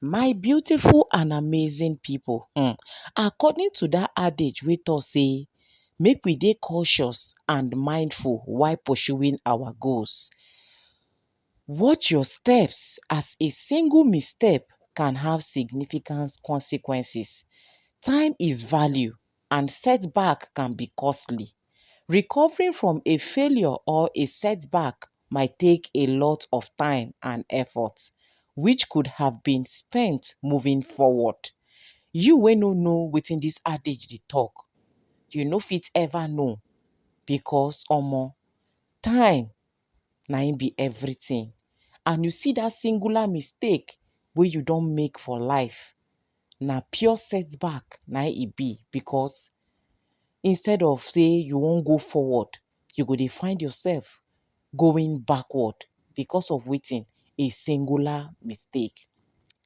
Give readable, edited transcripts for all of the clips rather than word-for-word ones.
My beautiful and amazing people, according to dat adage wey talk say make we dey cautious and mindful while pursuing our goals. Watch your steps as a single misstep can have significant consequences. Time is value and setback can be costly. Recovering from a failure or a setback might take a lot of time and effort, which could have been spent moving forward. You wey no know wetin dis adage dey talk, you no fit ever know because time na im be everything. And you see dat singular mistake wey you don make for life, na pure setback na im e be because instead of say you wan go forward, you go dey find yourself going backward because of wetin? A singular mistake.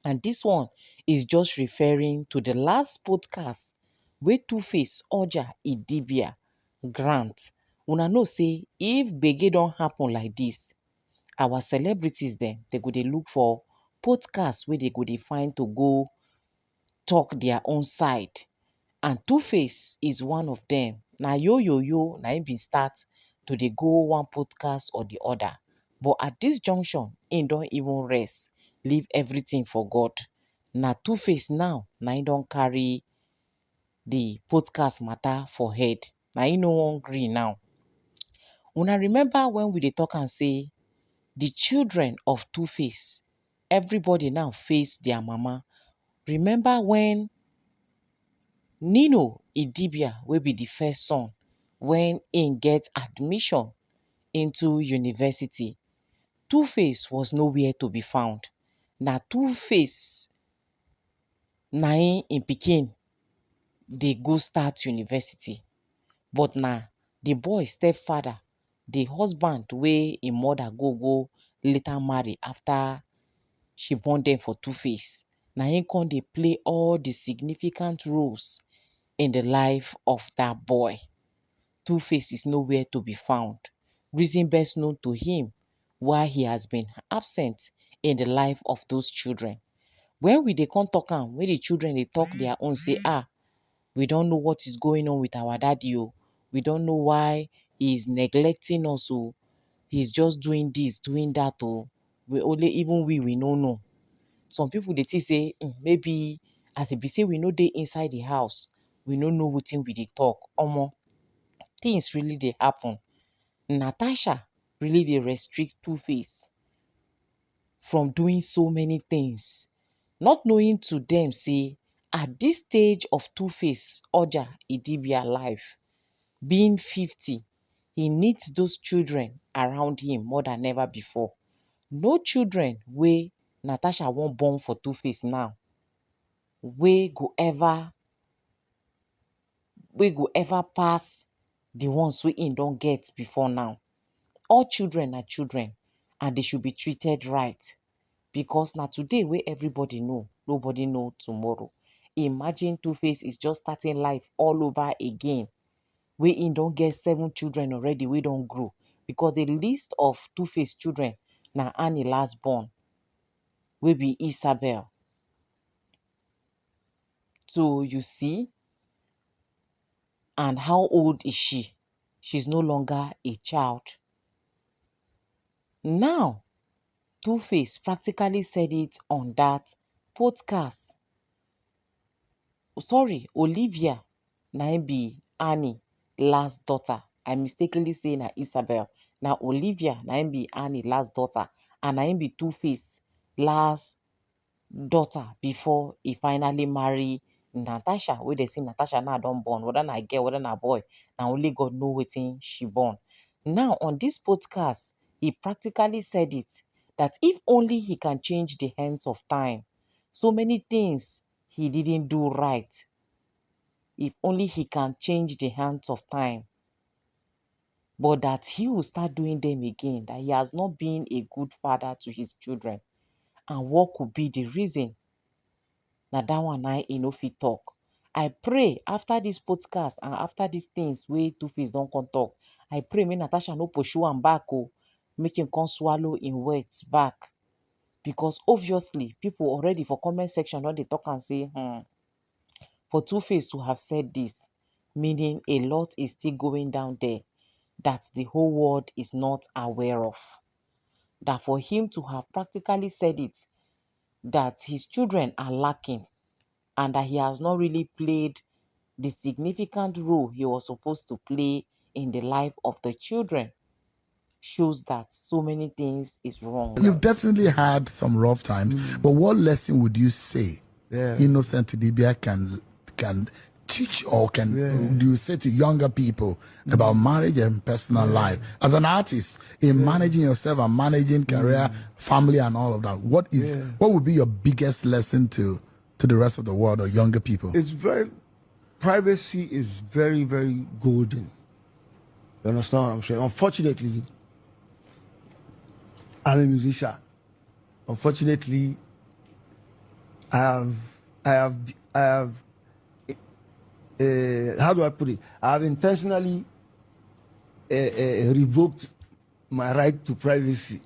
And dis one is just referring to the last podcast wey Two-Face Oja Idibia grant. Una know say if gbege don happen like dis, our celebrities dem, dey go dey look for podcast wey dey go dey find to go talk their own side. And Two-Face is one of dem. Na na im bin start to dey go one podcast or the other. But at dis junction, im don even rest, leave everything for God. Na Two-Face now na im don carry the podcast matter for head. Na im no wan gree now. Una remember when we dey talk am say the children of Two-Face, everybody now face their mama. Remember when Nino Idibia wey be the first son, when im get admission into university, Two-Face was nowhere to be found. Na Two-Face na im pikin dey go start university. But na the boy stepfather, the husband wey im mother go later marry after she born dem for Two-Face, na im come dey play all the significant roles in the life of dat boy. Two-Face is nowhere to be found. Reason best known to him why he has been absent in the life of those children. When we dey come talk am, when the children dey talk their own say, we don't know what is going on with our daddy o. We don't know why he is neglecting us o. He's just doing this, doing that o. Even we no know. Some people dey think say maybe as e be say we no dey inside the house, we no know wetin we dey talk. Things really dey happen. Natasha really dey restrict Two-Face from doing so many things, not knowing to dem say at dis stage of Two-Face Oja Idibia life, being 50, he needs those children around him more than ever before. No children wey Natasha wan born for Two-Face now wey go ever pass the ones wey im don get before now. All children na children and they should be treated right, because na today wey everybody know, nobody know tomorrow. Imagine Two-Face is just starting life all over again, wey im don get 7 children already wey don grow, because the list of Two-Face children na Annie last born, wey be Isabel. So you see, and how old is she? She's no longer a child. Now, Two-Face practically said it on that podcast. Sorry, Olivia na im be Annie last daughter. I mistakenly say na Isabel. Na Olivia na im be Annie last daughter, and na im be Two-Face last daughter before he finally marry Natasha, wey dey say Natasha now don born, whether na girl, whether na boy, na only God know wetin she born. Now on this podcast, he practically said it, that if only he can change the hands of time, so many things he didn't do right. If only he can change the hands of time, but that he will start doing them again, that he has not been a good father to his children. And what could be the reason? Na that one I no fit talk. I pray after this podcast and after these things wey Two-Face don come talk, I pray make Natasha no pursue am back o, make him come swallow im words back. Because obviously, people already for comment section don dey talk and say, for Two-Face to have said this, meaning a lot is still going down there that the whole world is not aware of. That for him to have practically said it, that his children are lacking and that he has not really played the significant role he was supposed to play in the life of the children, shows that so many things is wrong. You've definitely had some rough times, but what lesson would you say innocent Idibia can teach, or can do you say to younger people about marriage and personal life as an artist in managing yourself and managing career, family, and all of that? What would be your biggest lesson to the rest of the world or younger people? Privacy is very, very golden. You understand what I'm saying? Unfortunately, I'm a musician. Unfortunately, I have how do I put it? I have intentionally revoked my right to privacy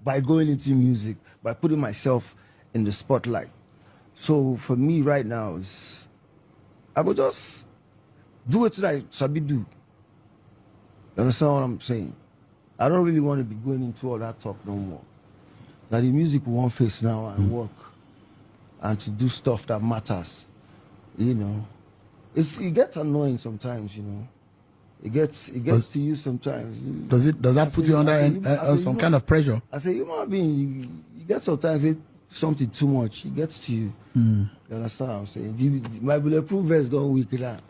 by going into music, by putting myself in the spotlight. So for me right now, I will just do it that I sabi do. You understand what I'm saying? I don't really want to be going into all that talk no more. Now the music will one face now and work and to do stuff that matters. You know, it gets annoying sometimes. You know, it gets to you sometimes. Does that put you under some kind of pressure? I say human being, you get sometimes something too much. It gets to you. You understand what I'm saying? My bulletproof vest don't weak that.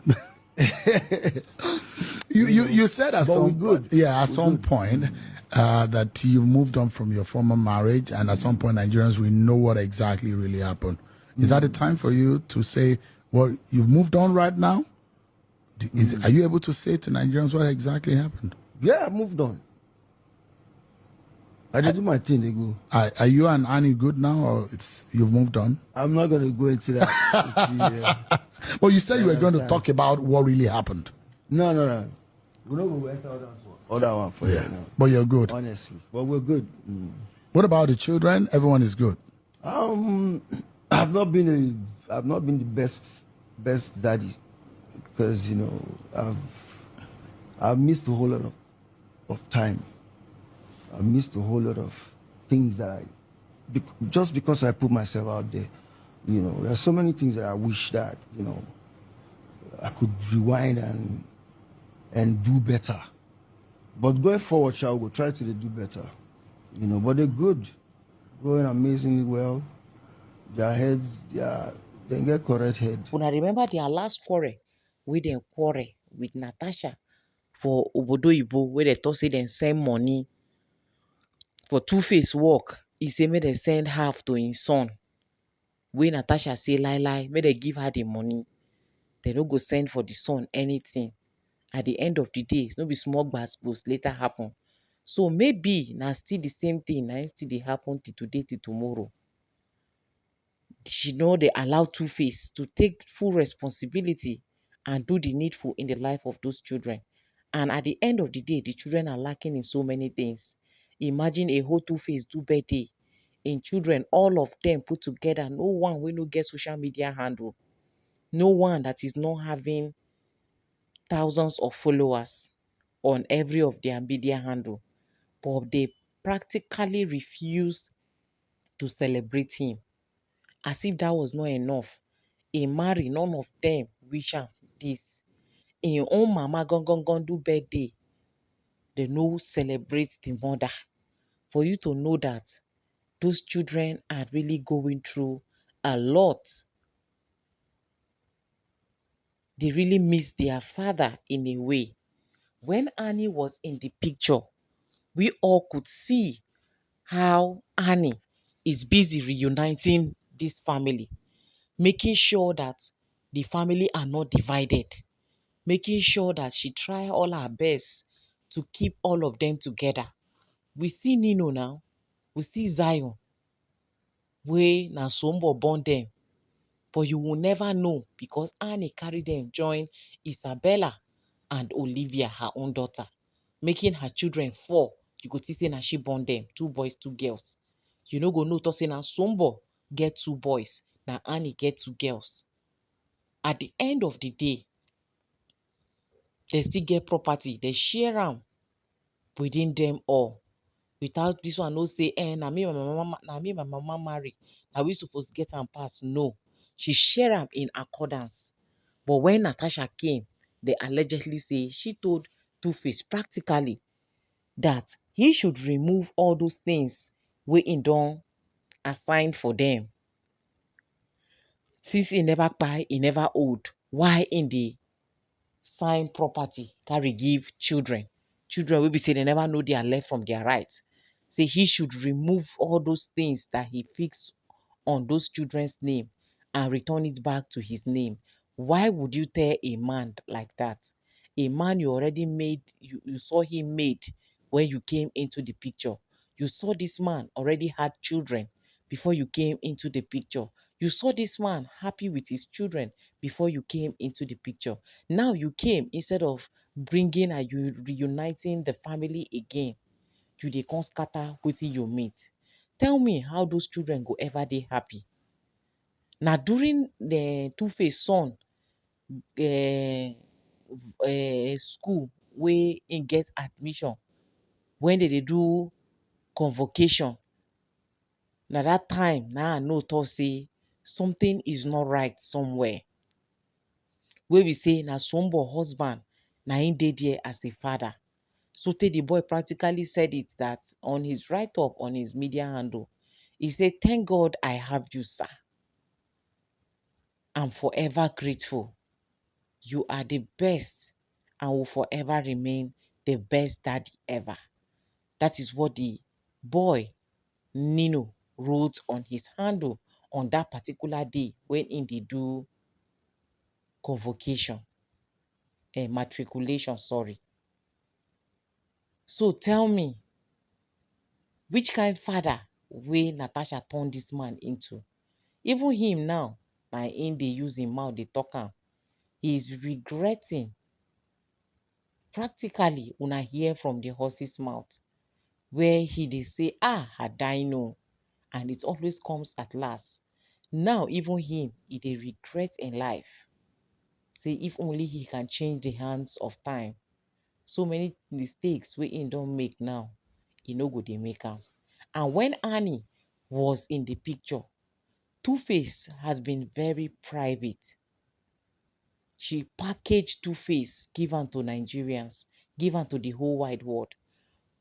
You said at some point that you moved on from your former marriage, and at some point Nigerians will know what exactly really happened. Is that the time for you to say, well, you've moved on right now? Are you able to say to Nigerians what exactly happened? Yeah, I moved on. I did do my thing, they go. Are you and Annie good now, or you've moved on? I'm not going to go into that. Well, you said you were going to talk about what really happened. No. We're not going to enter other one for you now. But you're good. Honestly. But we're good. What about the children? Everyone is good. I've not been the best daddy, because, you know, I've missed a whole lot of time. I missed a whole lot of things that just because I put myself out there. You know, there's so many things that I wish that, you know, I could rewind and do better. But going forward, shall we try to do better. You know, but they're good. Growing amazingly well. Their heads, they get correct head. When I remember their last quarrel, we then quarrel with Natasha for Obodo Ibo, where they thought say they send money for Two-Face work. He say may they send half to his son. When Natasha say lie, may they give her the money. They don't go send for the son anything. At the end of the day, no be small gbas later happen. So maybe now still the same thing, now still they happen till today, till tomorrow. She know they allow Two-Face to take full responsibility and do the needful in the life of those children. And at the end of the day, the children are lacking in so many things. Imagine a whole Two-Face do birthday in children, all of them put together. No one will not get social media handle. No one that is not having thousands of followers on every of their media handle. But they practically refuse to celebrate him. As if that was not enough. He marry, none of them wish am this. Im own mama gon do birthday. They no celebrate the mother. For you to know that those children are really going through a lot. They really miss their father in a way. When Annie was in the picture, we all could see how Annie is busy reuniting this family, making sure that the family are not divided, making sure that she try all her best to keep all of them together. We see Nino now, we see Zion, wey na Sombo born them, but you will never know because Annie carry them join Isabella and Olivia, her own daughter, making her children 4. You go see say na she born them, 2 boys, 2 girls. You no go know to say na Sombo get 2 boys, na Annie get 2 girls. At the end of the day, they still get property. They share am within them all. Without this one no say, na me my mama marry. Na we suppose get am pass. No. She share am in accordance. But when Natasha came, they allegedly say she told Two-Face practically that he should remove all those things wey im don assign for them. Since he never buy, he never owed. Why in the sign property carry give children? Children will be say they never know their left from their right. Say he should remove all those things that he fixed on those children's name and return it back to his name. Why would you tell a man like that? A man you already made, you saw him made when you came into the picture. You saw this man already had children before you came into the picture. You saw this man happy with his children before you came into the picture. Now you came, instead of bringing and you reuniting the family again, you dey come scatter wetin you meet. Tell me how those children go ever dey happy. Na during the Two-Face son school wey im get admission, when they dey do convocation, na that time na I know talk say something is not right somewhere. Wey we say na Sombo husband na im dey there as a father. So tey the boy practically said it that on his write-up on his media handle, he said, "Thank God I have you, sir. I'm forever grateful. You are the best and will forever remain the best daddy ever." That is what the boy, Nino, wrote on his handle on that particular day when in dey do convocation, matriculation, sorry. So tell me, which kind father wey Natasha turn this man into? Even him now, na him dey use him mouth dey talk am. He is regretting. Practically, una hear from the horse's mouth, where he dey say, had I known, and it always comes at last. Now, even him, he dey regret in life. Say if only he can change the hands of time. So many mistakes wey him don make now, he no go dey make am. And when Annie was in the picture, Two-Face has been very private. She packaged Two-Face, give am to Nigerians, give am to the whole wide world.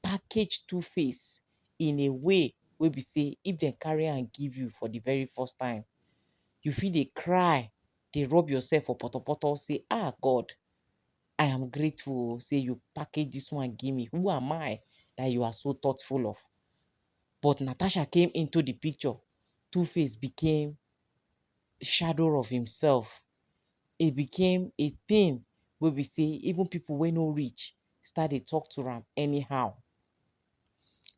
Package Two-Face in a way wey be say if dem carry am give you for the very first time, you fit dey cry, dey rub yourself for potopoto, say, God, I am grateful, say you package this one give me. Who am I that you are so thoughtful of? But Natasha came into the picture. Two-Face became shadow of himself. It became a thing wey be say even people wey no reach start dey talk to am anyhow.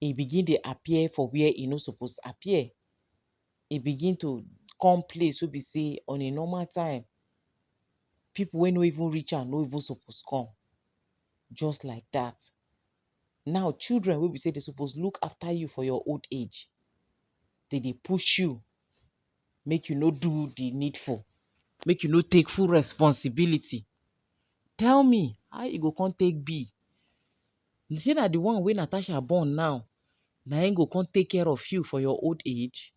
He begin dey appear for where he no suppose appear. He begin to come place wey be say on a normal time, people wey no even reach am no even suppose come. Just like that. Now children wey be say they suppose look after you for your old age, they dey push you make you no do the needful, make you no take full responsibility. Tell me how e go come take be? You say na the one wey Natasha born now, na im go come take care of you for your old age?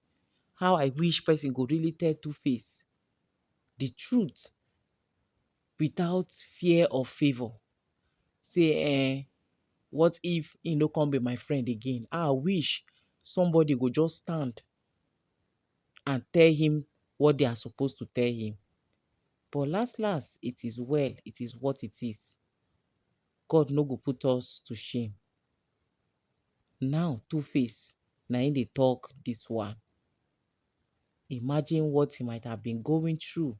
How I wish person go really tell Two-Face the truth without fear of favor. Say, what if he no come be my friend again? I wish somebody go just stand and tell him what they are supposed to tell him. But last, it is well. It is what it is. God no go put us to shame. Now, Two-Face, na him dey talk this one. Imagine what he might have been going through.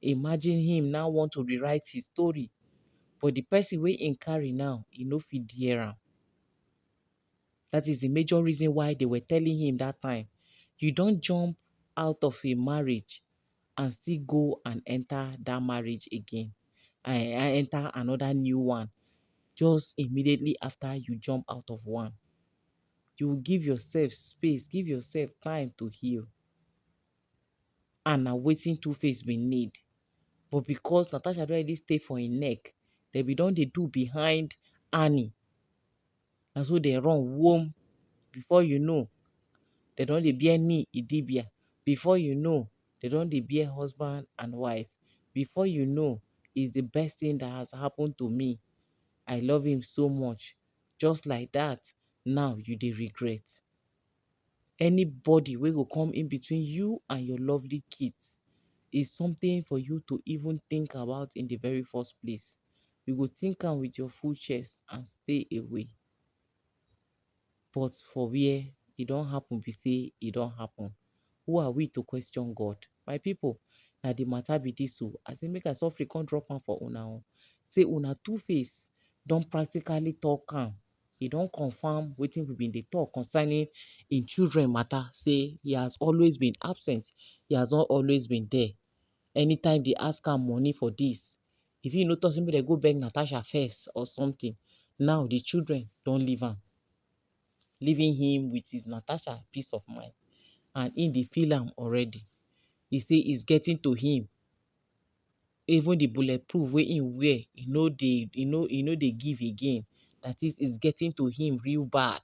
Imagine him now want to rewrite his story. But the person wey him carry now, he no fit hear am. That is the major reason why they were telling him that time, you don't jump out of a marriage and still go and enter that marriage again. I enter another new one just immediately after you jump out of one. You will give yourself space, give yourself time to heal. And na wetin Two-Face bin need. But because Natasha don already stay for im neck, dem bin don dey do behind Annie. Na so dem run wom. Before you know, dem don dey bear knee Idibia. Before you know, dem don dey bear husband and wife. Before you know, it's the best thing that has happened to me. I love him so much. Just like that, now you dey regret. Anybody wey go come in between you and your lovely kids is something for you to even think about in the very first place. You go think am with your full chest and stay away. But for where e don happen be say e don happen. Who are we to question God? My people, na the matter be this o. I say make I softly come drop am for una o. Say una Two-Face don practically talk am. He don confirm wetin we bin dey talk concerning im children matter. Say he has always been absent. He has not always been there. Anytime they ask am money for this, if he no talk say make dem go beg Natasha first or something, now the children don leave am, leaving him with his Natasha peace of mind. And him dey feel am already. He say it's getting to him. Even the bulletproof wey him wear, e no dey give again. That is, it's getting to him real bad.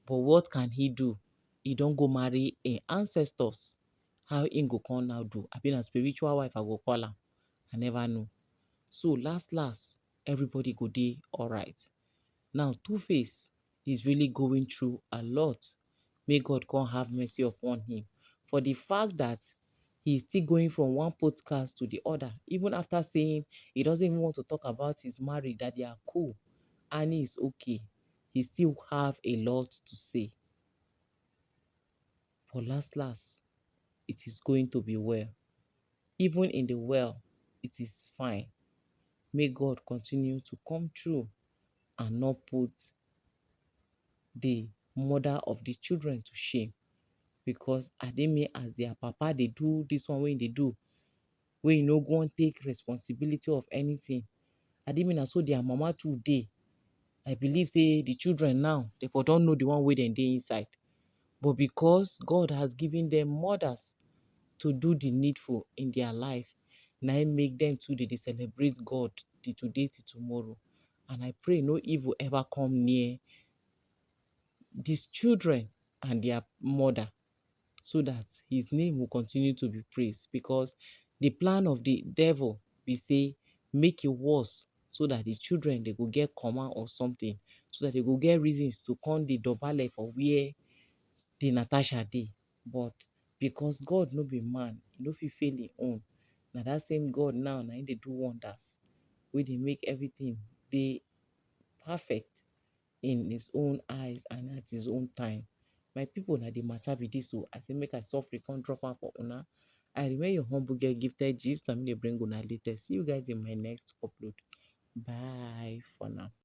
But what can he do? He don go marry im ancestors. How him go come now do? Abi na spiritual wife I go call am? I never know. So last, everybody go dey alright. Now Two-Face is really going through a lot. May God come have mercy upon him. For the fact that he's still going from one podcast to the other, even after saying he doesn't even want to talk about his marriage, that they are cool. Annie is okay. He still have a lot to say. For last, it is going to be well. Even in the well, it is fine. May God continue to come through and not put the mother of the children to shame. Because Ademi, as their papa, they do this one when they do, when you no go and take responsibility of anything. Ademi, na so their mama too dey. I believe say the children now, they for don't know the one way they dey inside. But because God has given them mothers to do the needful in their life, now it make them too they celebrate God the today to tomorrow. And I pray no evil ever come near these children and their mother, so that his name will continue to be praised. Because the plan of the devil, we say, make it worse, so that the children, they go get command or something, so that they go get reasons to come the dobale for where the Natasha dey. But because God no be man, he no fit fail him own. Now that same God now, they do wonders, where they make everything they perfect in his own eyes and at his own time. My people, na the matter be this. So I say make I softly come drop am for una. I remain your humble girl gifted gist. I'm gonna bring una later. See you guys in my next upload. Bye for now.